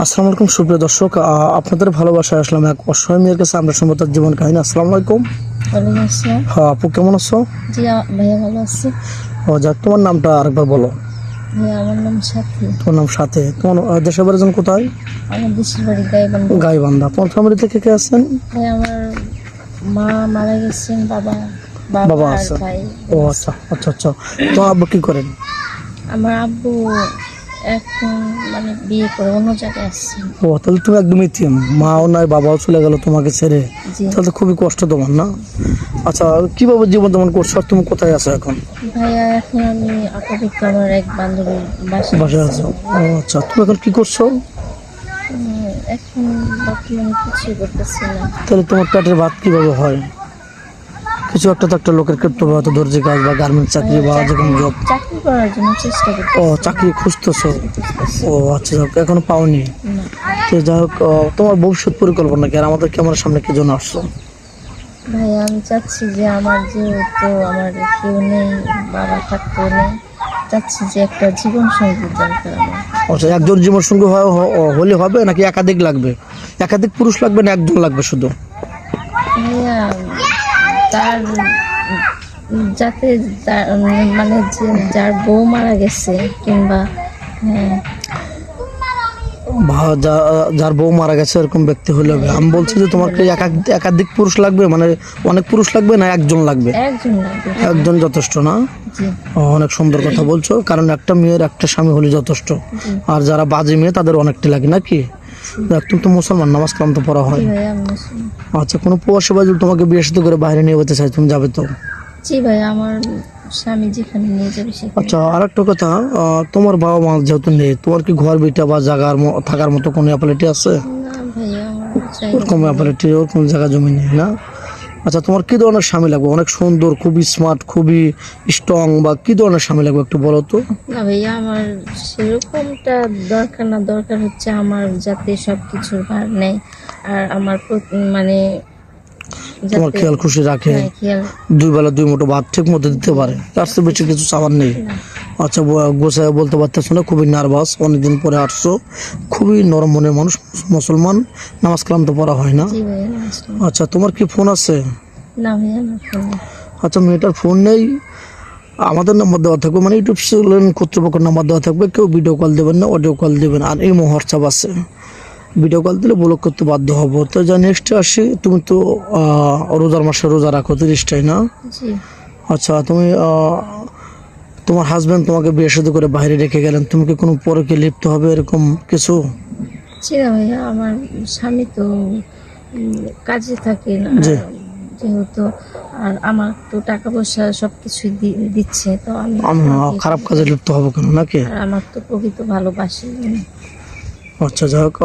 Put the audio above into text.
আসসালামু আলাইকুম সুপ্রিয় দর্শক, আপনাদের ভালোবাসায় আসলাম এক অসহায় মেয়ের কাছে। আমরা শুনবো তার জীবন কাহিনী। আসসালামু আলাইকুম। ওয়ালাইকুম আসসালাম। হ্যাঁ আপু, কেমন আছো? জি ভাইয়া ভালো আছি। ও যাক, তোমার নামটা আরেকবার বলো। ভাইয়া আমার নাম সাথী। তোমার নাম সাথে। তোমার দেশের বাড়ি কোথায়? আমার দেশের বাড়ি গাইবান্ধা। গাইবান্ধা। তোমার ফ্যামিলিতে কে কে আছেন? ভাই আমার মা মারা গেছেন, বাবা বাবা আর আছে। ভাই। ও আচ্ছা আচ্ছা আচ্ছা। তো আব্বু কি করেন? আমার আব্বু এখন বিয়ে করে অন্য জায়গায় আসছে। ও তাহলে তুমি একদম ইতিম, মাও নাই বাবাও চলে গেল তোমাকে ছেড়ে। জি তাহলে তো খুবই কষ্ট তোমার, না? আচ্ছা, কিভাবে জীবন তেমন করছো? আর তুমি কোথায় আছো এখন? ভাইয়া এখন আমি আপাতত আমার এক বান্ধবীর বাসায় বাসায় আছো? ও আচ্ছা, তুমি এখন কি করছো? এখন বর্তমানে কিছুই করতেছি না। তাহলে তোমার পেটের ভাত কিভাবে হয়? কিছু একটা তো একটা লোকের করতে হবে, হয়তো দর্জি কাজ বা গার্মেন্টস চাকরি বা যে কোনো জব। চাকরি করার জন্য চেষ্টা করতেছি। ও চাকরি খুঁজতেছো? ও আচ্ছা, যাক, এখনো পাওনি। না তো যাই হোক, তোমার ভবিষ্যৎ পরিকল্পনা কি? আর আমাদের ক্যামেরার সামনে কি জন্য আসছো? ভাইয়া আমি চাচ্ছি যে আমার যেহেতু আমার কেউ নেই, বাবা থাকতেও নেই, চাচ্ছি যে একটা জীবন সঙ্গী দরকার আমার। আচ্ছা, একজন জীবন সঙ্গী হলে হবে নাকি একাধিক লাগবে? একাধিক পুরুষ লাগবে না একজন লাগবে শুধু? ভাইয়া তার যাতে যার বউ মারা গেছে কিংবা যার বউ মারা গেছে এরকম ব্যক্তি হলে হবে। আমি বলছি যে তোমাকে একাধিক পুরুষ লাগবে, মানে অনেক পুরুষ লাগবে না একজন লাগবে? একজন লাগবে। একজন যথেষ্ট, না? জি অনেক সুন্দর কথা বলছো, কারণ একটা মেয়ের একটা স্বামী হলে যথেষ্ট। জি আর যারা বাজে মেয়ে তাদের অনেকটা লাগে, নাকি? তুমি তো মুসলমান, নামাজ কালাম তো পড়া হয়। জি ভাইয়া আমি মুসলিম। আচ্ছা, কোনো প্রবাসী ভাই যদি তোমাকে বিয়ে সাথে করে বাইরে নিয়ে যেতে চাই, তুমি যাবে তো? জি ভাইয়া আমার স্বামী যেখানে নিয়ে যাবে সেখানে। আচ্ছা, আর একটা কথা, তোমার বাবা মা যেহেতু নেই, তোমার কি ঘর বিটা বা জায়গার থাকার মতো কোনো অ্যাপালিটি আছে? না ভাইয়া আমার ওরকম অ্যাপালিটি, ওরকম জায়গা জমি নেই, না? আচ্ছা, তোমার কি ধরনের স্বামী লাগবে? অনেক সুন্দর, খুবই স্মার্ট, খুবই স্ট্রং, বা কি ধরনের স্বামী লাগবে একটু বলো তো? না ভাইয়া আমার সেরকমটা দরকার না, দরকার হচ্ছে আমার যাতে সবকিছুর ভার নেয় আর আমার তোমার যাতে খেয়াল খুশি রাখে, হ্যাঁ, খেয়াল। দুই বেলা দুই মুঠো ভাত ঠিক মতো দিতে পারে, তার চেয়ে বেশি কিছু চাওয়ার নেই। না। আচ্ছা, গোছায় বলতে পারতেছো না, খুবই নার্ভাস, অনেকদিন পরে আসছো, খুবই নরম মনের মানুষ, মুসলমান, নামাজ কালাম তো পড়া হয় না? জি ভাইয়া আসলাম। আচ্ছা, তোমার কি ফোন আছে? না ভাইয়া আমার ফোন নেই। আচ্ছা, মেয়েটার ফোন নেই। আমাদের নাম্বার দেওয়া থাকবে, মানে ইউটিউব চ্যানেল কর্তৃপক্ষের নাম্বার দেওয়া থাকবে। কেউ ভিডিও কল দেবেন না, অডিও কল দেবেন। আর এই হোয়াটসঅ্যাপ আছে, ভিডিও কল দিলে ব্লক করতে বাধ্য হবো। তো যা নেক্সটে আসি, তুমি তো রোজার মাসে রোজা রাখো 30টাই, না? জি আচ্ছা, তুমি তোমার হাজবেন্ড তোমাকে বিয়ে শাদী করে বাইরে রেখে গেলেন, তুমি কি কোনো পরকে লিপ্ত হবে এরকম কিছু? জি না ভাইয়া আমার স্বামী তো কাজে থাকে না জি। যেহেতু, আর আমার তো টাকা পয়সা সবকিছুই দিচ্ছে, তো আমি আমি খারাপ কাজে লিপ্ত হবো কেন, নাকি? আর আমার তো প্রকৃত ভালোবাসি। আচ্ছা, যাই হোক।